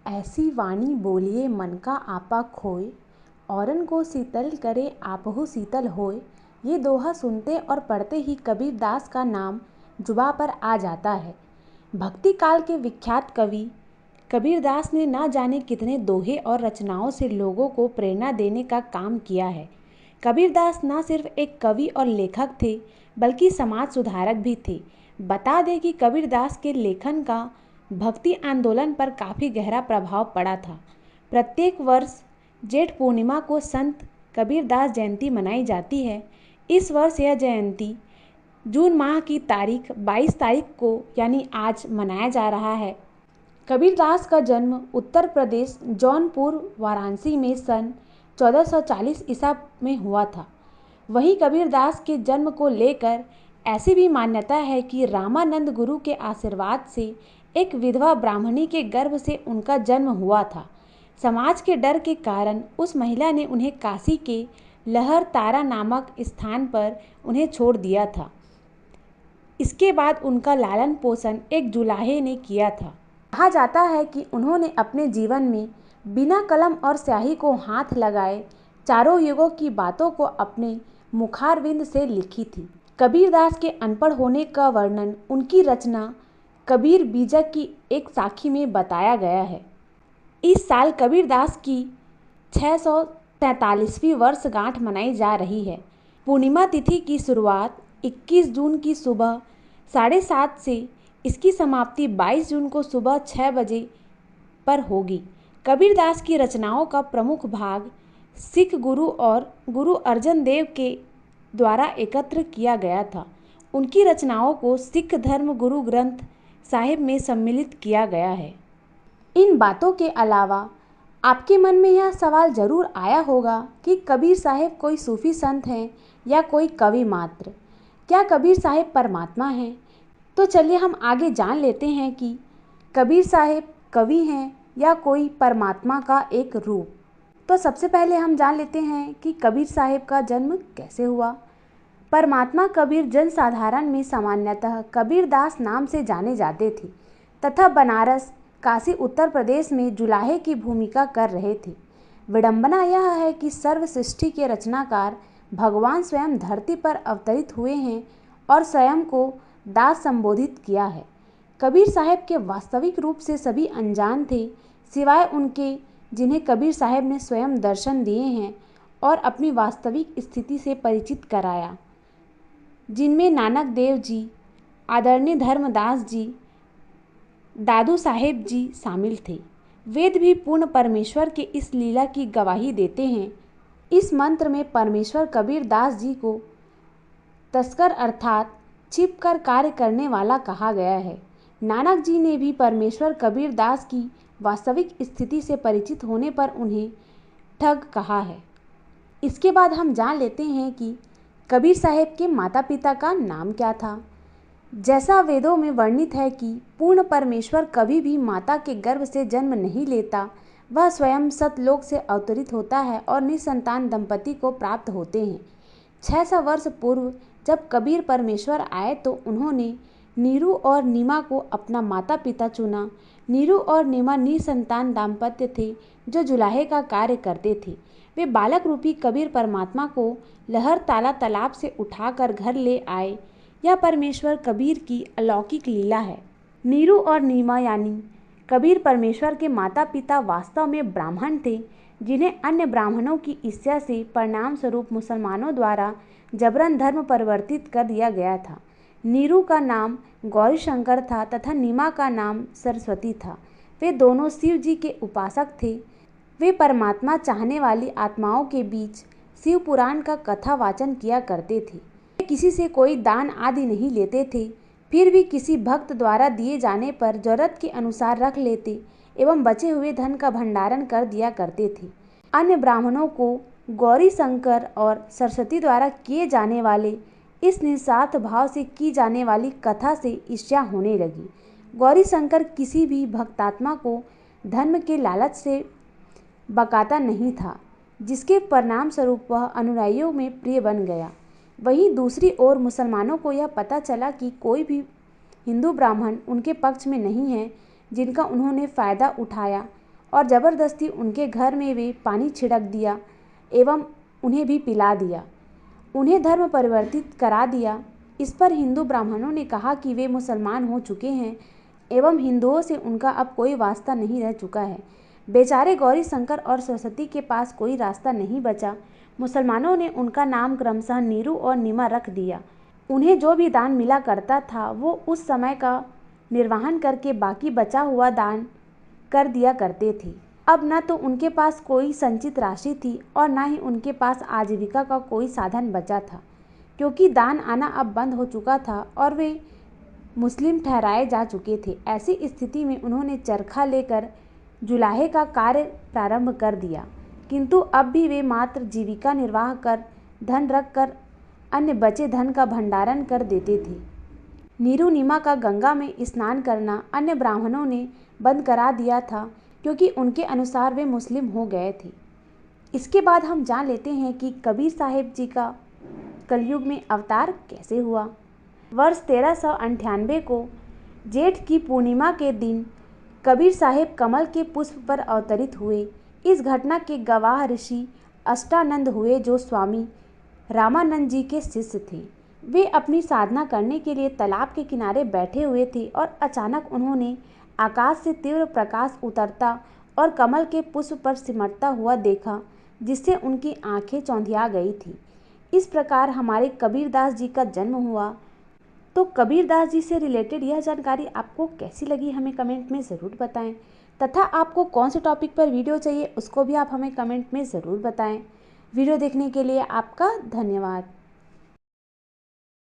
ऐसी वाणी बोलिए मन का आपा खोए, औरन को शीतल करे आपहु शीतल होए। ये दोहा सुनते और पढ़ते ही कबीर दास का नाम जुबा पर आ जाता है। भक्ति काल के विख्यात कवि कबीर दास ने ना जाने कितने दोहे और रचनाओं से लोगों को प्रेरणा देने का काम किया है। कबीर दास न सिर्फ एक कवि और लेखक थे, बल्कि समाज सुधारक भी थे। बता दें कि कबीर दास के लेखन का भक्ति आंदोलन पर काफ़ी गहरा प्रभाव पड़ा था। प्रत्येक वर्ष जेठ पूर्णिमा को संत कबीर दास जयंती मनाई जाती है। इस वर्ष यह जयंती जून माह की तारीख 22 तारीख को यानी आज मनाया जा रहा है। कबीर दास का जन्म उत्तर प्रदेश जौनपुर वाराणसी में सन 1440 ईसा में हुआ था। वहीं कबीर दास के जन्म को लेकर ऐसी भी मान्यता है कि रामानंद गुरु के आशीर्वाद से एक विधवा ब्राह्मणी के गर्भ से उनका जन्म हुआ था। समाज के डर के कारण उस महिला ने उन्हें काशी के लहर तारा नामक स्थान पर उन्हें छोड़ दिया था। इसके बाद उनका लालन पोषण एक जुलाहे ने किया था। कहा जाता है कि उन्होंने अपने जीवन में बिना कलम और स्याही को हाथ लगाए चारों युगों की बातों को अपने मुखारविंद से लिखी थी। कबीर दास के अनपढ़ होने का वर्णन उनकी रचना कबीर बीजक की एक साखी में बताया गया है। इस साल कबीर दास की 643वीं वर्षगांठ मनाई जा रही है। पूर्णिमा तिथि की शुरुआत 21 जून की सुबह 7:30 से इसकी समाप्ति 22 जून को सुबह 6 बजे पर होगी। कबीर दास की रचनाओं का प्रमुख भाग सिख गुरु और गुरु अर्जन देव के द्वारा एकत्र किया गया था। उनकी रचनाओं को सिख धर्म गुरु ग्रंथ साहिब में सम्मिलित किया गया है। इन बातों के अलावा आपके मन में यह सवाल जरूर आया होगा कि कबीर साहिब कोई सूफी संत हैं या कोई कवि मात्र। क्या कबीर साहिब परमात्मा हैं? तो चलिए हम आगे जान लेते हैं कि कबीर साहिब कवि हैं या कोई परमात्मा का एक रूप। तो सबसे पहले हम जान लेते हैं कि कबीर साहिब का जन्म कैसे हुआ। परमात्मा कबीर जनसाधारण में सामान्यतः कबीर दास नाम से जाने जाते थे तथा बनारस, काशी, उत्तर प्रदेश में जुलाहे की भूमिका कर रहे थे। विडंबना यह है कि सर्व सृष्टि के रचनाकार भगवान स्वयं धरती पर अवतरित हुए हैं और स्वयं को दास संबोधित किया है। कबीर साहिब के वास्तविक रूप से सभी अनजान थे, सिवाय उनके जिन्हें कबीर साहिब ने स्वयं दर्शन दिए हैं और अपनी वास्तविक स्थिति से परिचित कराया, जिनमें नानक देव जी, आदरणीय धर्मदास जी, दादू साहेब जी शामिल थे। वेद भी पूर्ण परमेश्वर के इस लीला की गवाही देते हैं। इस मंत्र में परमेश्वर कबीर दास जी को तस्कर अर्थात छिपकर कार्य करने वाला कहा गया है। नानक जी ने भी परमेश्वर कबीर दास की वास्तविक स्थिति से परिचित होने पर उन्हें ठग कहा है। इसके बाद हम जान लेते हैं कि कबीर साहिब के माता पिता का नाम क्या था। जैसा वेदों में वर्णित है कि पूर्ण परमेश्वर कभी भी माता के गर्भ से जन्म नहीं लेता, वह स्वयं सतलोक से अवतरित होता है और निसंतान दंपति को प्राप्त होते हैं। 600 वर्ष पूर्व जब कबीर परमेश्वर आए तो उन्होंने नीरू और नीमा को अपना माता पिता चुना। नीरू और नीमा निसंतान दाम्पत्य थे जो जुलाहे का कार्य करते थे। वे बालक रूपी कबीर परमात्मा को लहर ताला तालाब से उठाकर घर ले आए। यह परमेश्वर कबीर की अलौकिक लीला है। नीरू और नीमा यानी कबीर परमेश्वर के माता पिता वास्तव में ब्राह्मण थे, जिन्हें अन्य ब्राह्मणों की ईर्ष्या से परिणाम स्वरूप मुसलमानों द्वारा जबरन धर्म परिवर्तित कर दिया गया था। नीरू का नाम गौरी शंकर था तथा नीमा का नाम सरस्वती था। वे दोनों शिव जी के उपासक थे। वे परमात्मा चाहने वाली आत्माओं के बीच शिव पुराण का कथा वाचन किया करते थे। वे किसी से कोई दान आदि नहीं लेते थे, फिर भी किसी भक्त द्वारा दिए जाने पर जरूरत के अनुसार रख लेते एवं बचे हुए धन का भंडारण कर दिया करते थे। अन्य ब्राह्मणों को गौरी शंकर और सरस्वती द्वारा किए जाने वाले इस निस्वार्थ भाव से की जाने वाली कथा से ईर्ष्या होने लगी। गौरी शंकर किसी भी भक्तात्मा को धर्म के लालच से बकाता नहीं था, जिसके परिणाम स्वरूप वह अनुयायियों में प्रिय बन गया। वहीं दूसरी ओर मुसलमानों को यह पता चला कि कोई भी हिंदू ब्राह्मण उनके पक्ष में नहीं है, जिनका उन्होंने फ़ायदा उठाया और ज़बरदस्ती उनके घर में वे पानी छिड़क दिया एवं उन्हें भी पिला दिया, उन्हें धर्म परिवर्तित करा दिया। इस पर हिंदू ब्राह्मणों ने कहा कि वे मुसलमान हो चुके हैं एवं हिंदुओं से उनका अब कोई वास्ता नहीं रह चुका है। बेचारे गौरी शंकर और सरस्वती के पास कोई रास्ता नहीं बचा। मुसलमानों ने उनका नाम क्रमशः नीरू और नीमा रख दिया। उन्हें जो भी दान मिला करता था वो उस समय का निर्वहन करके बाकी बचा हुआ दान कर दिया करते थे। अब न तो उनके पास कोई संचित राशि थी और न ही उनके पास आजीविका का कोई साधन बचा था, क्योंकि दान आना अब बंद हो चुका था और वे मुस्लिम ठहराए जा चुके थे। ऐसी स्थिति में उन्होंने चरखा लेकर जुलाहे का कार्य प्रारंभ कर दिया, किंतु अब भी वे मात्र जीविका निर्वाह कर धन रख कर अन्य बचे धन का भंडारण कर देते थे। नीरू नीमा का गंगा में स्नान करना अन्य ब्राह्मणों ने बंद करा दिया था, क्योंकि उनके अनुसार वे मुस्लिम हो गए थे। इसके बाद हम जान लेते हैं कि कबीर साहिब जी का कलयुग में अवतार कैसे हुआ। वर्ष 1398 को जेठ की पूर्णिमा के दिन कबीर साहिब कमल के पुष्प पर अवतरित हुए। इस घटना के गवाह ऋषि अष्टानंद हुए, जो स्वामी रामानंद जी के शिष्य थे। वे अपनी साधना करने के लिए तालाब के किनारे बैठे हुए थे और अचानक उन्होंने आकाश से तीव्र प्रकाश उतरता और कमल के पुष्प पर सिमटता हुआ देखा, जिससे उनकी आंखें चौंधिया गई थी। इस प्रकार हमारे कबीरदास जी का जन्म हुआ। तो कबीरदास जी से रिलेटेड यह जानकारी आपको कैसी लगी हमें कमेंट में ज़रूर बताएं, तथा आपको कौन से टॉपिक पर वीडियो चाहिए उसको भी आप हमें कमेंट में ज़रूर बताएं। वीडियो देखने के लिए आपका धन्यवाद।